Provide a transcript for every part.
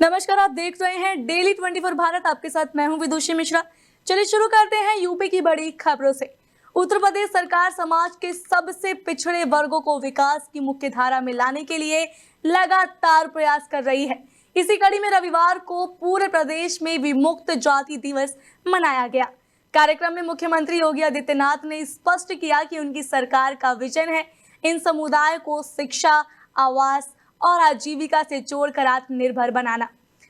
नमस्कार, आप देख रहे हैं डेली 24 भारत। आपके साथ मैं हूं विदुषी मिश्रा। चलिए शुरू करते हैं यूपी की बड़ी खबरों से। उत्तर प्रदेश सरकार समाज के सबसे पिछड़े वर्गों को विकास की मुख्य धारा में लाने के लिए लगातार प्रयास कर रही है। इसी कड़ी में रविवार को पूरे प्रदेश में विमुक्त जाति दिवस मनाया गया। कार्यक्रम में मुख्यमंत्री योगी आदित्यनाथ ने स्पष्ट किया कि उनकी सरकार का विजन है इन समुदायों को शिक्षा, आवास और आजीविका से जोड़कर आत्मनिर्भर बनाना।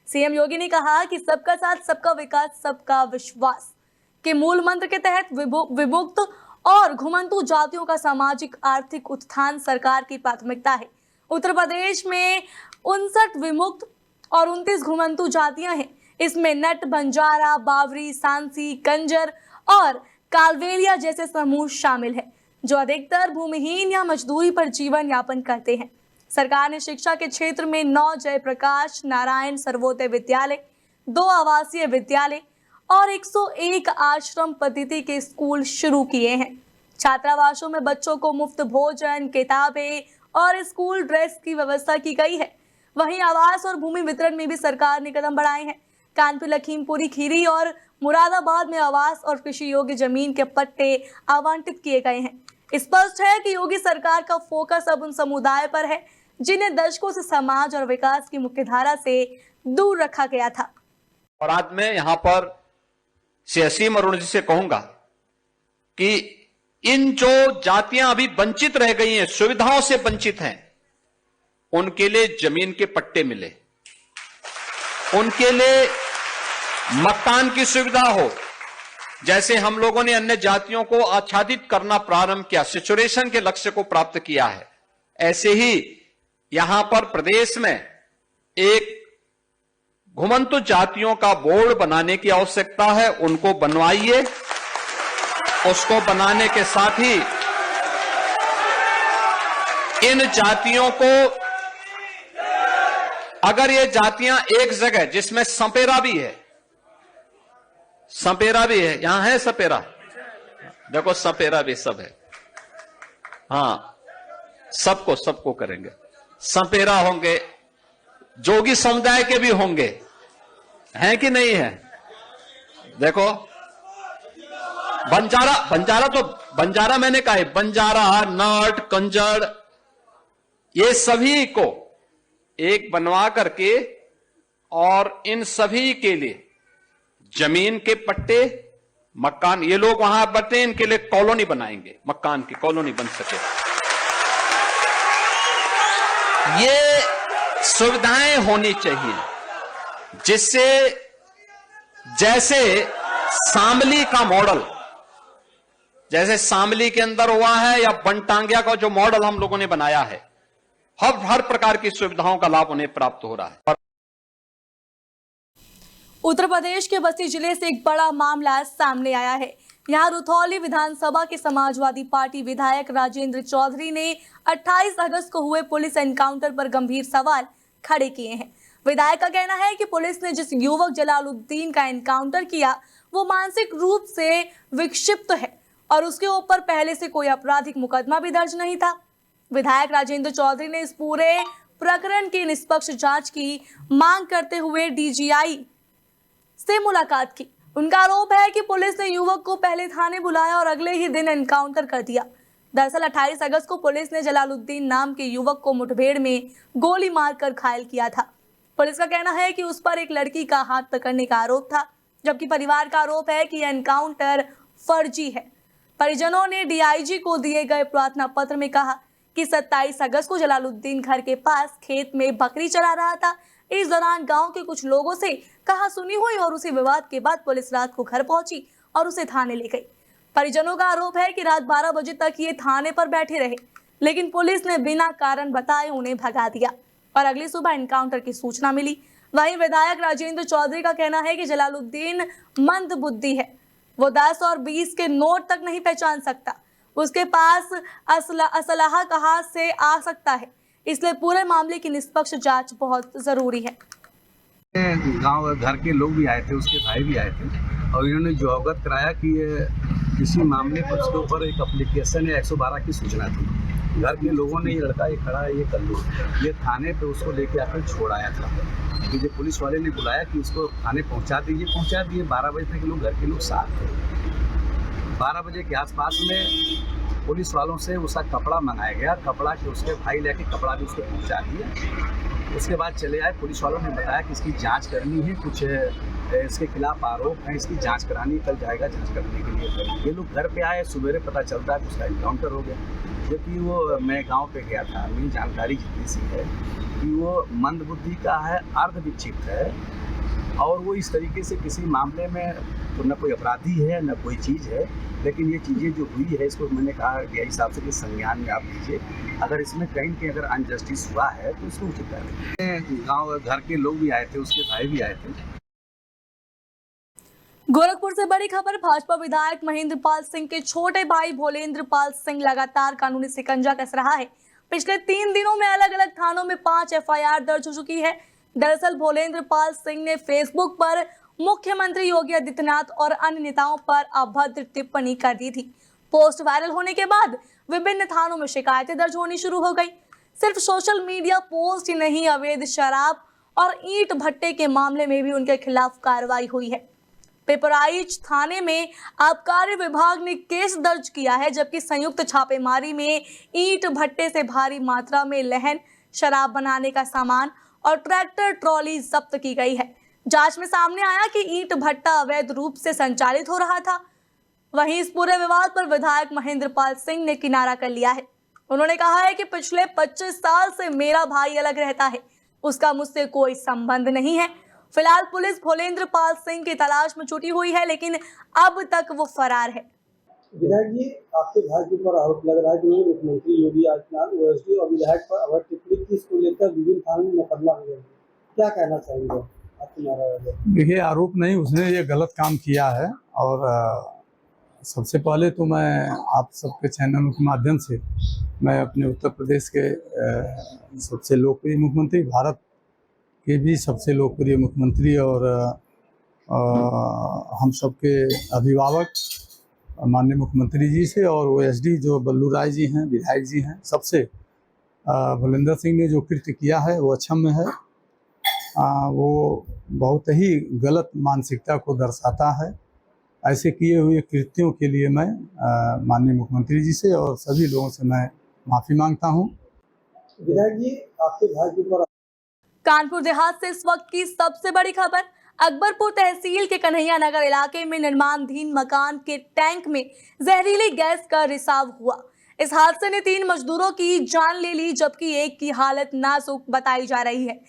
सीएम योगी ने कहा कि सबका साथ, सबका विकास, सबका विश्वास के मूल मंत्र के तहत विमुक्त और घुमंतु जातियों का सामाजिक आर्थिक उत्थान सरकार की प्राथमिकता है। उत्तर प्रदेश में 59 विमुक्त और 29 घुमंतु जातियां हैं। इसमें नट, बंजारा, बावरी, सांसी, कंजर और कालवेलिया जैसे समूह शामिल हैं, जो अधिकतर भूमिहीन या मजदूरी पर जीवन यापन करते हैं। सरकार ने शिक्षा के क्षेत्र में 9 जयप्रकाश नारायण सर्वोदय विद्यालय, 2 आवासीय विद्यालय और 101 आश्रम पद्धति के स्कूल शुरू किए हैं। छात्रावासों में बच्चों को मुफ्त भोजन, किताबें और स्कूल ड्रेस की व्यवस्था की गई है। वहीं आवास और भूमि वितरण में भी सरकार ने कदम बढ़ाए हैं। कानपुर, लखीमपुरी खीरी और मुरादाबाद में आवास और कृषि योग्य जमीन के पट्टे आवंटित किए गए हैं। स्पष्ट है कि योगी सरकार का फोकस अब उन समुदाय पर है जिन्हें दशकों से समाज और विकास की मुख्यधारा से दूर रखा गया था। और आज मैं यहां पर असीम अरुण जी से कहूंगा कि इन जो जातियां अभी वंचित रह गई हैं, सुविधाओं से वंचित हैं, उनके लिए जमीन के पट्टे मिले, उनके लिए मकान की सुविधा हो। जैसे हम लोगों ने अन्य जातियों को आच्छादित करना प्रारंभ किया, सेचुरेशन के लक्ष्य को प्राप्त किया है, ऐसे ही यहां पर प्रदेश में एक घुमंतु जातियों का बोर्ड बनाने की आवश्यकता है। उनको बनवाइए। उसको बनाने के साथ ही इन जातियों को, अगर ये जातियां एक जगह, जिसमें सपेरा भी है, सपेरा भी है, यहां है सपेरा, देखो सपेरा भी सब है, हां सबको करेंगे। सपेरा होंगे, जोगी समुदाय के भी होंगे, हैं कि नहीं है? देखो बंजारा मैंने कहा है, बंजारा, नट, कंजर, ये सभी को एक बनवा करके और इन सभी के लिए जमीन के पट्टे, मकान, ये लोग वहां बैठे, इनके लिए कॉलोनी बनाएंगे, मकान की कॉलोनी बन सके। ये सुविधाएं होनी चाहिए, जिससे जैसे शामली का मॉडल, जैसे शामली के अंदर हुआ है, या बनटांगिया का जो मॉडल हम लोगों ने बनाया है, हर प्रकार की सुविधाओं का लाभ उन्हें प्राप्त हो रहा है। उत्तर प्रदेश के बस्ती जिले से एक बड़ा मामला सामने आया है। यहाँ रुथौली विधानसभा के समाजवादी पार्टी विधायक राजेंद्र चौधरी ने 28 अगस्त को हुए पुलिस एनकाउंटर पर गंभीर सवाल खड़े किए हैं। विधायक का कहना है कि पुलिस ने जिस युवक जलालुद्दीन का एनकाउंटर किया, वो मानसिक रूप से विक्षिप्त है और उसके ऊपर पहले से कोई आपराधिक मुकदमा भी दर्ज नहीं था। विधायक राजेंद्र चौधरी ने इस पूरे प्रकरण की निष्पक्ष जांच की मांग करते हुए डीजीआई से मुलाकात की। उनका आरोप है कि पुलिस ने युवक को पहले थाने बुलाया और अगले ही दिन एनकाउंटर कर दिया। दरअसल 28 अगस्त को पुलिस ने जलालुद्दीन नाम के युवक को मुठभेड़ में गोली मारकर घायल किया था। पुलिस का कहना है कि उस पर एक लड़की का हाथ पकड़ने का आरोप था, जबकि परिवार का आरोप है कि एनकाउंटर फर्जी है। परिजनों ने डीआईजी को दिए गए प्रार्थना पत्र में कहा कि 27 अगस्त को जलालुद्दीन घर के पास खेत में बकरी चरा रहा था। इस दौरान गांव के कुछ लोगों से कहासुनी हुई और उसी विवाद के बाद पुलिस रात को घर पहुंची और उसे थाने ले गई। परिजनों का आरोप है कि रात 12 बजे तक ये थाने पर बैठे रहे, लेकिन पुलिस ने बिना कारण बताए उन्हें भगा दिया और अगली सुबह एनकाउंटर की सूचना मिली। वहीं विधायक राजेंद्र चौधरी का कहना है कि जलालुद्दीन मंद बुद्धि है, वो 10 और 20 के नोट तक नहीं पहचान सकता, उसके पास असलाह कहाँ से आ सकता है, इसलिए पूरे मामले की निष्पक्ष जांच बहुत जरूरी है। गांव घर के लोग भी आए थे, उसके भाई भी आए थे और इन्होंने जो अवगत कराया कि किसी मामले पर उसके ऊपर एक एप्लीकेशन या 112 की सूचना थी। घर के लोगों ने ये लड़का ये खड़ा है, ये कर लो, ये थाने पे उसको लेके आकर छोड़ाया था। मुझे पुलिस वाले ने बुलाया कि उसको थाने पहुंचा दीजिए। पहुंचा दिए। 12 बजे तक लोग घर के लोग साथ थे। 12 बजे के आसपास में पुलिस वालों से उसका कपड़ा मंगाया गया। कपड़ा के उसके भाई लेके कपड़ा भी उसको पहुंचा दिया। उसके बाद चले आए। पुलिस वालों ने बताया कि इसकी जांच करनी है, कुछ इसके खिलाफ आरोप है, इसकी जांच करानी, कल जाएगा जांच करने के लिए। ये लोग घर पे आए। सवेरे पता चलता है कि उसका एनकाउंटर हो गया। जबकि वो मैं गांव पे गया था, मेरी जानकारी जितनी सी है कि वो मंदबुद्धि का है, अर्धविक्षिप्त है, और वो इस तरीके से किसी मामले में तो न कोई अपराधी है न कोई चीज़ है। लेकिन ये चीज़ें जो हुई है इसको मैंने कहा गया हिसाब से कि संज्ञान में आप लीजिए। अगर इसमें कहीं कहीं अगर अनजस्टिस हुआ है तो इसको उचित करें। गाँव घर के लोग भी आए थे, उसके भाई भी आए थे। गोरखपुर से बड़ी खबर। भाजपा विधायक महेंद्र पाल सिंह के छोटे भाई भोलेंद्र पाल सिंह लगातार कानूनी शिकंजा कस रहा है। पिछले 3 दिनों में अलग अलग थानों में 5 FIR दर्ज हो चुकी है। दरअसल भोलेंद्र पाल सिंह ने फेसबुक पर मुख्यमंत्री योगी आदित्यनाथ और अन्य नेताओं पर अभद्र टिप्पणी कर दी थी। पोस्ट वायरल होने के बाद विभिन्न थानों में शिकायतें दर्ज होनी शुरू हो गई। सिर्फ सोशल मीडिया पोस्ट ही नहीं, अवैध शराब और ईंट भट्टे के मामले में भी उनके खिलाफ कार्रवाई हुई है। पिपराइच थाने में आबकारी विभाग ने केस दर्ज किया है, जबकि संयुक्त छापेमारी में ईंट भट्टे से भारी मात्रा में लहन, शराब बनाने का सामान और ट्रैक्टर ट्रॉली जब्त की गई है। जांच में सामने आया कि ईंट भट्टा अवैध रूप से संचालित हो रहा था। वहीं इस पूरे विवाद पर विधायक महेंद्र पाल सिंह ने किनारा कर लिया है। उन्होंने कहा है कि पिछले 25 साल से मेरा भाई अलग रहता है, उसका मुझसे कोई संबंध नहीं है। फिलहाल पुलिस भोलेंद्र पाल सिंह की तलाश में जुटी हुई है, लेकिन अब तक वो फरार है। विधायक जी, आपके भाई के ऊपर आरोप लग रहा है कि मुख्यमंत्री योगी आदित्यनाथ ओएसडी और विधायक पर अवैध टिप्पणी की, इसको लेकर विभिन्न थानों में मुकदमा हो गया। क्या कहना चाहेंगे आपकी नाराजगी? देखिए, आरोप नहीं, उसने ये गलत काम किया है। और सबसे पहले तो मैं आप सबके चैनल के माध्यम से मैं अपने उत्तर प्रदेश के सबसे लोकप्रिय मुख्यमंत्री, भारत के भी सबसे लोकप्रिय मुख्यमंत्री और हम सबके अभिभावक माननीय मुख्यमंत्री जी से और ओएसडी जो बल्लू राय जी हैं, विधायक जी हैं, सबसे भोलेंद्र सिंह ने जो कृत्य किया है वो अक्षम्य है। वो बहुत ही गलत मानसिकता को दर्शाता है। ऐसे किए हुए कृत्यों के लिए मैं माननीय मुख्यमंत्री जी से और सभी लोगों से मैं माफ़ी मांगता हूं। विधायक जी, आपके भाई के ऊपर कानपुर देहात से इस वक्त की सबसे बड़ी खबर। अकबरपुर तहसील के कन्हैया नगर इलाके में निर्माणाधीन मकान के टैंक में जहरीली गैस का रिसाव हुआ। इस हादसे ने 3 मजदूरों की जान ले ली, जबकि एक की हालत नाजुक बताई जा रही है।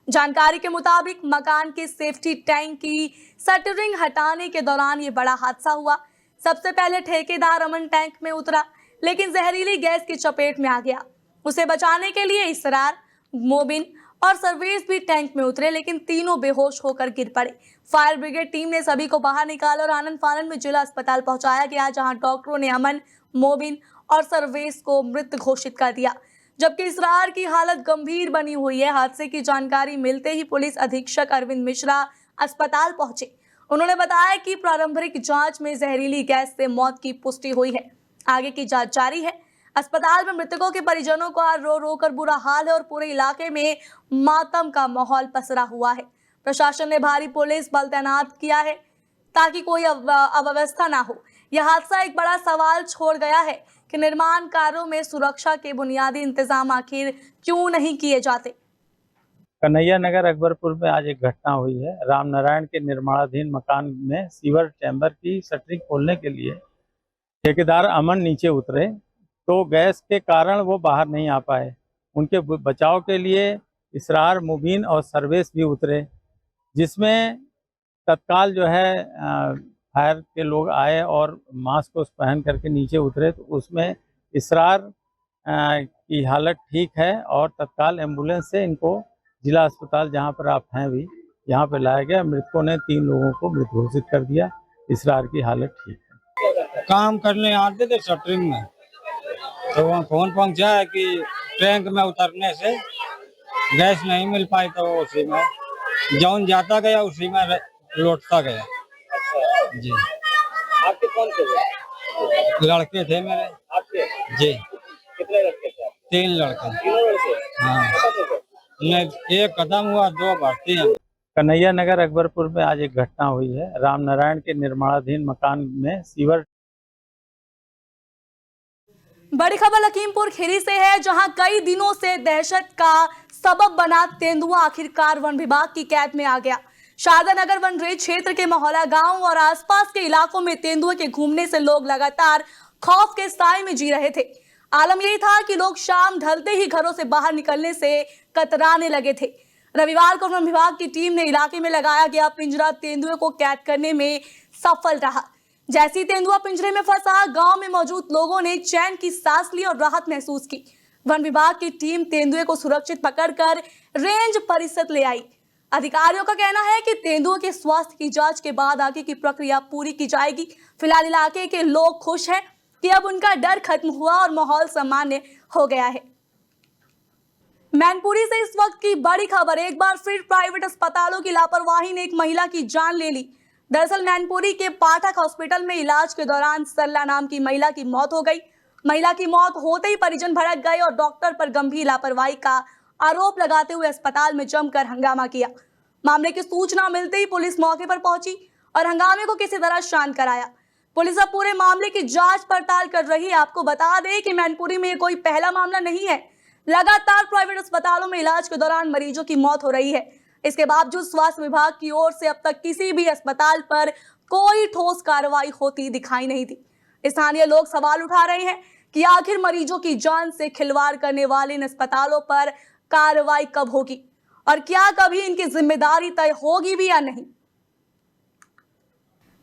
जानकारी के मुताबिक मकान के सेफ्टी टैंक की शटरिंग हटाने के दौरान ये बड़ा हादसा हुआ। सबसे पहले ठेकेदार अमन टैंक में उतरा, लेकिन जहरीली गैस की चपेट में आ गया। उसे बचाने के लिए इसरार, मोबिन और सर्वेश भी टैंक में उतरे, लेकिन तीनों बेहोश होकर गिर पड़े। फायर ब्रिगेड टीम ने सभी को बाहर निकाला और आनंद फानन में जिला अस्पताल पहुंचाया गया, जहां डॉक्टरों ने अमन, मोबिन और सर्वेश को मृत घोषित कर दिया, जबकि इसरार की हालत गंभीर बनी हुई है। हादसे की जानकारी मिलते ही पुलिस अधीक्षक अरविंद मिश्रा अस्पताल पहुंचे। उन्होंने बताया कि प्रारंभिक जांच में जहरीली गैस से मौत की पुष्टि हुई है। आगे की जांच जारी है। अस्पताल में मृतकों के परिजनों का रो रो कर बुरा हाल है और पूरे इलाके में मातम का माहौल पसरा हुआ है। प्रशासन ने भारी पुलिस बल तैनात किया है ताकि कोई अव्यवस्था ना हो। यह हादसा एक बड़ा सवाल छोड़ गया है कि निर्माण कार्यों में सुरक्षा के बुनियादी इंतजाम आखिर क्यों नहीं किए जाते। कन्हैया नगर अकबरपुर में आज एक घटना हुई है। रामनारायण के निर्माणाधीन मकान में सीवर चैम्बर की शटरिंग खोलने के लिए ठेकेदार अमन नीचे उतरे, तो गैस के कारण वो बाहर नहीं आ पाए। उनके बचाव के लिए इसरार, मुबीन और सर्वेश भी उतरे, जिसमें तत्काल जो है फायर के लोग आए और मास्क को पहन करके नीचे उतरे, तो उसमें इसरार की हालत ठीक है और तत्काल एम्बुलेंस से इनको जिला अस्पताल, जहां पर आप हैं भी, यहाँ पे लाया गया। मृतकों ने 3 लोगों को मृत घोषित कर दिया। इसरार की हालत ठीक है। काम करने आते थे शटरिंग में, तो वहाँ फोन पहुंचा है कि टैंक में उतरने से गैस नहीं मिल पाई, तो उसी में जौन जाता गया उसी में लौटता गया। जी। आपके कौन थे? लड़के थे मेरे। आपके? जी। कितने लड़के थे? 3 लड़के। तीनों लड़के? हाँ। एक कदम हुआ, दो भर्ती हैं। कन्हैया नगर अकबरपुर में आज एक घटना हुई है। रामनारायण के निर्माणाधीन मकान में सीवर। बड़ी खबर लखीमपुर खीरी से है, जहां कई दिनों से दहशत का सबब बना तेंदुआ आखिरकार वन विभाग की कैद में आ गया। शारदा नगर वन रेंज क्षेत्र के महोला गांव और आसपास के इलाकों में तेंदुए के घूमने से लोग लगातार खौफ के साए में जी रहे थे। आलम यही था कि लोग शाम ढलते ही घरों से बाहर निकलने से कतराने लगे थे। रविवार को वन विभाग की टीम ने इलाके में लगाया गया पिंजरा तेंदुए को कैद करने में सफल रहा। जैसी तेंदुआ पिंजरे में फंसा, गांव में मौजूद लोगों ने चैन की सांस ली और राहत महसूस की। वन विभाग की टीम तेंदुए को सुरक्षित पकड़कर रेंज परिसर ले आई। अधिकारियों का कहना है कि तेंदुए के स्वास्थ्य की जांच के बाद आगे की प्रक्रिया पूरी की जाएगी। फिलहाल इलाके के लोग खुश हैं कि अब उनका डर खत्म हुआ और माहौल सामान्य हो गया है। मैनपुरी से इस वक्त की बड़ी खबर। एक बार फिर प्राइवेट अस्पतालों की लापरवाही ने एक महिला की जान ले ली। दरअसल मैनपुरी के पाठक हॉस्पिटल में इलाज के दौरान सरला नाम की महिला की मौत हो गई। महिला की मौत होते ही परिजन भड़क गए और डॉक्टर पर गंभीर लापरवाही का आरोप लगाते हुए अस्पताल में जमकर हंगामा किया। मामले की सूचना मिलते ही पुलिस मौके पर पहुंची और हंगामे को किसी तरह शांत कराया। पुलिस अब पूरे मामले की जांच पड़ताल कर रही है। आपको बता दें कि मैनपुरी में कोई पहला मामला नहीं है। लगातार प्राइवेट अस्पतालों में इलाज के दौरान मरीजों की मौत हो रही है। इसके बावजूद स्वास्थ्य विभाग की ओर से अब तक किसी भी अस्पताल पर कोई ठोस कार्रवाई होती दिखाई नहीं दी। स्थानीय लोग सवाल उठा रहे हैं कि आखिर मरीजों की जान से खिलवाड़ करने वाले इन अस्पतालों पर कार्रवाई कब होगी और क्या कभी इनकी जिम्मेदारी तय होगी भी या नहीं।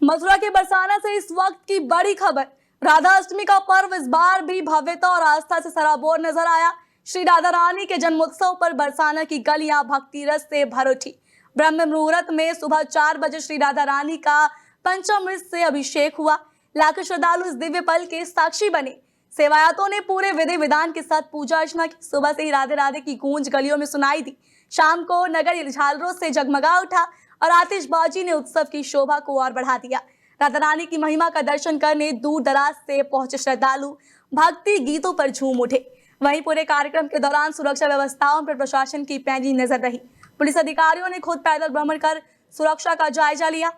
मथुरा के बरसाना से इस वक्त की बड़ी खबर। राधा अष्टमी का पर्व इस बार भी भव्यता और आस्था से सराबोर नजर आया। श्री राधा रानी के जन्मोत्सव पर बरसाना की गलियां भक्ति रस से भर उठी। ब्रह्म मुहूर्त में सुबह 4 बजे श्री राधा रानी का पंचामृत से अभिषेक हुआ। लाखों श्रद्धालु इस दिव्य पल के साक्षी बने। सेवायतों ने पूरे विधि विधान के साथ पूजा अर्चना की। सुबह से ही राधे राधे की गूंज गलियों में सुनाई दी। शाम को नगर झालरों से जगमगा उठा और आतिशबाजी ने उत्सव की शोभा को और बढ़ा दिया। राधा रानी की महिमा का दर्शन करने दूर दराज से पहुंचे श्रद्धालु भक्ति गीतों पर झूम उठे। वहीं पूरे कार्यक्रम के दौरान सुरक्षा व्यवस्थाओं पर प्रशासन की पैनी नजर रही। पुलिस अधिकारियों ने खुद पैदल भ्रमण कर सुरक्षा का जायजा लिया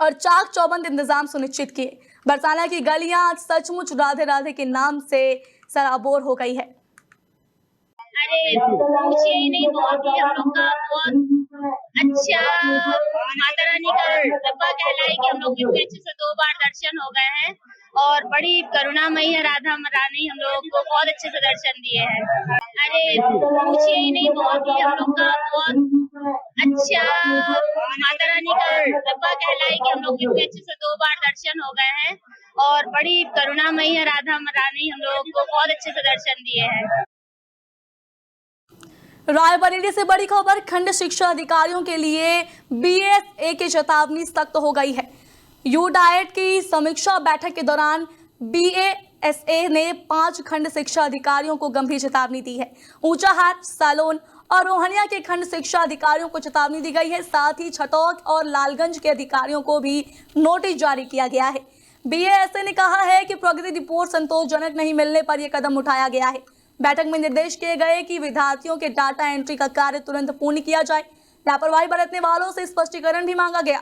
और चाक चौबंद इंतजाम सुनिश्चित किए। बरसाना की गलियां आज सचमुच राधे राधे के नाम से सराबोर हो गई है। अरे पूछिए ही नहीं, बहुत ही हम लोग का बहुत अच्छा माता रानी का डब्बा कहलाए कि हम लोग के अच्छे से 2 बार दर्शन हो गए हैं और बड़ी करुणामयी है राधा रानी, हम लोग को बहुत अच्छे से दर्शन दिए हैं। अरे पूछिए ही नहीं, बहुत ही हम लोग का बहुत अच्छा माता रानी का डब्बा कहलाए कि हम लोग के अच्छे से 2 बार दर्शन हो गए हैं और बड़ी करुणामयी है राधा रानी, हम लोग को बहुत अच्छे से दर्शन दिए हैं। रायबरेली से बड़ी खबर। खंड शिक्षा अधिकारियों के लिए बीएसए की चेतावनी सख्त हो गई है। यूडाइट की समीक्षा बैठक के दौरान बीएसए ने 5 खंड शिक्षा अधिकारियों को गंभीर चेतावनी दी है। ऊंचाहार, सालोन और रोहनिया के खंड शिक्षा अधिकारियों को चेतावनी दी गई है। साथ ही छटौक और लालगंज के अधिकारियों को भी नोटिस जारी किया गया है। बीएसए ने कहा है कि प्रगति रिपोर्ट संतोषजनक नहीं मिलने पर यह कदम उठाया गया है। बैठक में निर्देश किए गए कि विद्यार्थियों के डाटा एंट्री का कार्य तुरंत पूर्ण किया जाए। लापरवाही बरतने वालों से स्पष्टीकरण भी मांगा गया।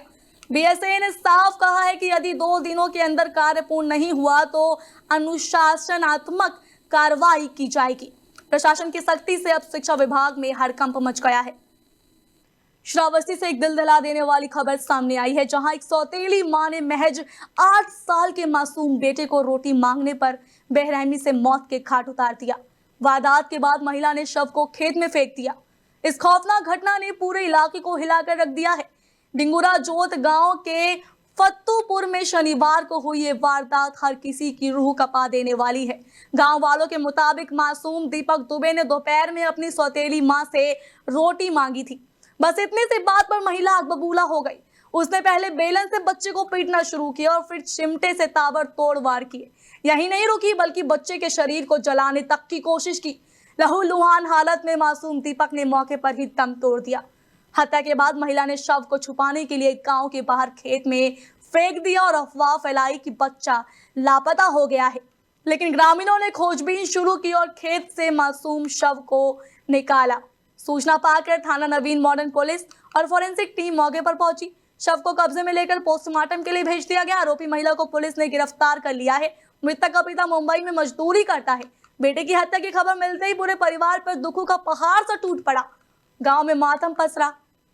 बीएसए ने साफ कहा है कि यदि 2 दिनों के अंदर कार्य पूर्ण नहीं हुआ तो अनुशासनात्मक कार्रवाई की जाएगी। प्रशासन की सख्ती से अब शिक्षा विभाग में हड़कंप मच गया है। श्रावस्ती से एक दिल दहला देने वाली खबर सामने आई है, जहां एक सौतेली मां ने महज 8 साल के मासूम बेटे को रोटी मांगने पर बेरहमी से मौत के घाट उतार दिया। वारदात के बाद महिला ने शव को खेत में फेंक दिया। इस खौफनाक घटना ने पूरे इलाके को हिलाकर रख दिया है। डिंगुरा जोत गांव के फत्तूपुर में शनिवार को हुई ये वारदात हर किसी की रूह कपा देने वाली है। गांव वालों के मुताबिक मासूम दीपक दुबे ने दोपहर में अपनी सौतेली मां से रोटी मांगी थी। बस इतने से बात पर महिला आग बबूला हो गई। उसने पहले बेलन से बच्चे को पीटना शुरू किया और फिर चिमटे से ताबड़तोड़ वार किए। यही नहीं रुकी बल्कि बच्चे के शरीर को जलाने तक की कोशिश की। लहूलुहान हालत में मासूम दीपक ने मौके पर ही दम तोड़ दिया। हत्या के बाद महिला ने शव को छुपाने के लिए गांव के बाहर खेत में फेंक दिया और अफवाह फैलाई कि बच्चा लापता हो गया है। लेकिन ग्रामीणों ने खोजबीन शुरू की और खेत से मासूम शव को निकाला। सूचना पाकर थाना नवीन मॉडर्न पुलिस और फॉरेंसिक टीम मौके पर पहुंची। शव को कब्जे में लेकर पोस्टमार्टम के लिए भेज दिया गया। आरोपी महिला को पुलिस ने गिरफ्तार कर लिया है। मृतक का पिता मुंबई में मजदूरी करता है। बेटे की हत्या की खबर मिलते ही पूरे परिवार पर दुखों का पहाड़ सा टूट पड़ा। गांव में मातम पसरा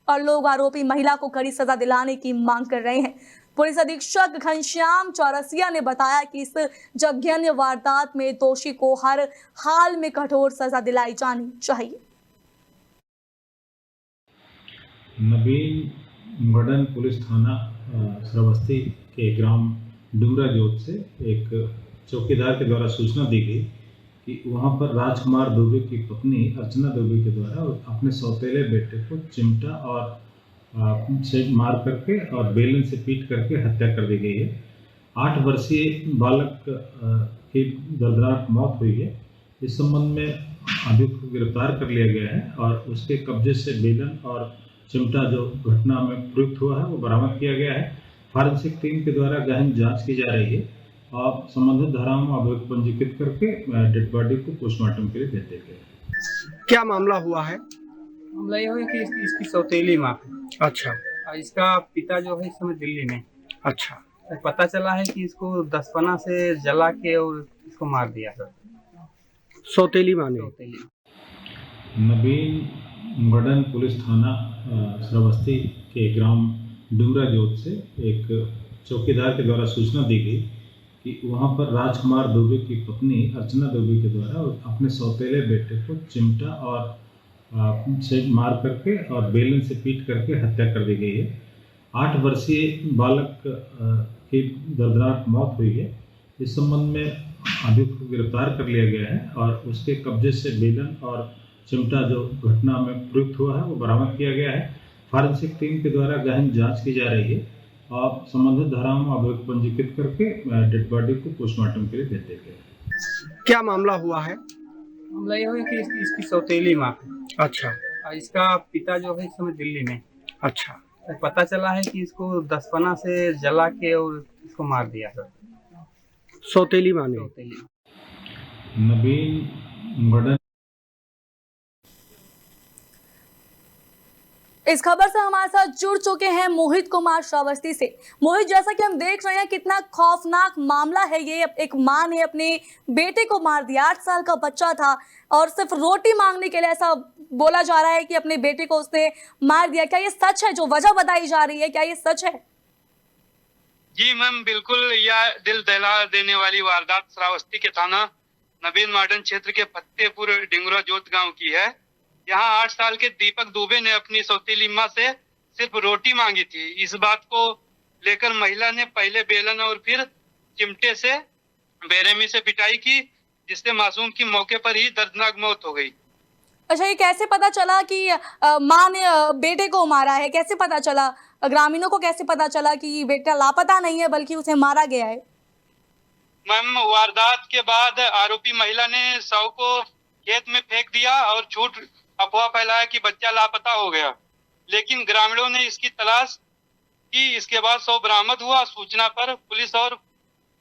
और लोग आरोपी महिला को कड़ी सजा दिलाने की मांग कर रहे हैं। पुलिस अधीक्षक घनश्याम चौरसिया ने बताया कि इस जघन्य वारदात में दोषी को हर हाल में कठोर सजा दिलाई जानी चाहिए। नवीन मॉडर्न पुलिस थाना श्रावस्ती के ग्राम डुमरा जोत से एक चौकीदार के द्वारा सूचना दी गई कि वहां पर राजकुमार दुबे की पत्नी अर्चना दुबे के द्वारा अपने सौतेले बेटे को चिमटा और से मार करके और बेलन से पीट करके हत्या कर दी गई है। 8 वर्षीय बालक की दर्दनाक मौत हुई है। इस संबंध में अभियुक्त को गिरफ्तार कर लिया गया है और उसके कब्जे से बेलन और चिमटा जो घटना में प्रयुक्त हुआ है वो बरामद किया गया है। फॉरेंसिक टीम के द्वारा गहन जांच की जा रही है और संबंधित धाराओं में अभियुक्त पंजीकृत करके डेड बॉडी को पोस्टमार्टम के लिए भेज दिया गया है। क्या मामला हुआ है? मामला ये है कि इसकी सौतेली माँ है। अच्छा। और इसका पिता जो है इस समय दिल्ली में। अच्छा। तो पता चला है कि इसको दसपना से जला के और इसको मार दिया है सौतेली माँ ने। नवीन मॉडर्न पुलिस थाना श्रावस्ती के ग्राम डुमरा जोत से एक चौकीदार के द्वारा सूचना दी गई कि वहां पर राजकुमार दुबे की पत्नी अर्चना दुबे के द्वारा अपने सौतेले बेटे को चिमटा और से मार करके और बेलन से पीट करके हत्या कर दी गई है। 8 वर्षीय बालक की दर्दनाक मौत हुई है। इस संबंध में अभियुक्त को गिरफ्तार कर लिया गया है और उसके कब्जे से बेलन और चिमटा जो घटना में प्रयुक्त हुआ है वो बरामद किया गया है। फॉरेंसिक टीम के द्वारा गहन जांच की जा रही है और संबंधित धाराओं में अभियुक्त पंजीकृत करके डेड बॉडी को पोस्टमार्टम के लिए भेज दिया गया है। क्या मामला हुआ है? मामला ये है कि इसकी सौतेली माँ है। अच्छा। और इसका पिता जो है इस समय दिल्ली में। अच्छा। तो पता चला है कि इसको दसपना से जला के और इसको मार दिया है सौतेली माँ ने। नवीन मॉडर्न इस खबर से हमारे साथ जुड़ चुके हैं मोहित कुमार श्रावस्ती से। मोहित, जैसा कि हम देख रहे हैं कितना खौफनाक मामला है ये। एक मां ने अपने बेटे को मार दिया। 8 साल का बच्चा था और सिर्फ रोटी मांगने के लिए ऐसा बोला जा रहा है कि अपने बेटे को उसने मार दिया। क्या ये सच है? जो वजह बताई जा रही है, क्या ये सच है? जी मैम, बिल्कुल यह दिल दहला देने वाली वारदात श्रावस्ती के थाना नवीन मॉडर्न क्षेत्र के फतेहपुर डिंगरा जोत गांव की है। यहाँ 8 साल के दीपक दुबे ने अपनी सौतेली मां से सिर्फ रोटी मांगी थी। इस बात को लेकर महिला ने पहले बेलन और फिर चिमटे से बेरहमी से पिटाई की, जिससे मासूम की मौके पर ही दर्दनाक मौत हो गई। अच्छा, ये कैसे पता चला कि मां ने बेटे को मारा है? कैसे पता चला? ग्रामीणों को कैसे पता चला कि बेटा लापता नहीं है बल्कि उसे मारा गया है? मैम, वारदात के बाद आरोपी महिला ने शव को खेत में फेंक दिया और झूठ अफवाह फैलाया कि बच्चा लापता हो गया, लेकिन ग्रामीणों ने इसकी तलाश की। इसके बाद शव बरामद हुआ। सूचना पर पुलिस और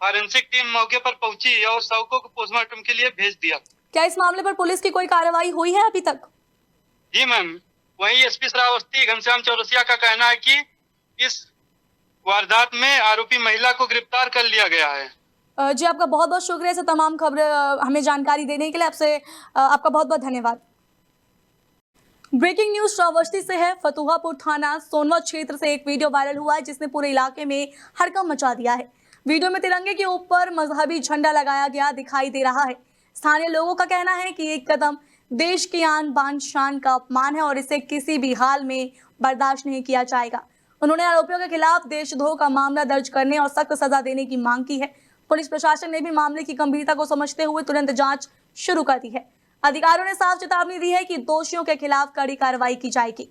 फॉरेंसिक टीम मौके पर पहुंची और शव को पोस्टमार्टम के लिए भेज दिया। क्या इस मामले पर पुलिस की कोई कार्रवाई हुई है अभी तक? जी मैम, वहीं एसपी श्रावस्ती घनश्याम चौरसिया का कहना है कि इस वारदात में आरोपी महिला को गिरफ्तार कर लिया गया है। जी, आपका बहुत बहुत शुक्रिया से तमाम खबर हमें जानकारी देने के लिए। आपसे आपका बहुत बहुत धन्यवाद। ब्रेकिंग न्यूज श्रावस्ती से है। फतुहापुर थाना सोनवा क्षेत्र से एक वीडियो वायरल हुआ है जिसने पूरे इलाके में हड़कंप मचा दिया है। वीडियो में तिरंगे के ऊपर मजहबी झंडा लगाया गया दिखाई दे रहा है। स्थानीय लोगों का कहना है कि एक कदम देश की आन बान शान का अपमान है और इसे किसी भी हाल में बर्दाश्त नहीं किया जाएगा। उन्होंने आरोपियों के खिलाफ देशद्रोह का मामला दर्ज करने और सख्त सजा देने की मांग की है। पुलिस प्रशासन ने भी मामले की गंभीरता को समझते हुए तुरंत जांच शुरू कर दी है। अधिकारियों ने साफ चेतावनी दी है कि दोषियों के खिलाफ कड़ी कार्रवाई की जाएगी।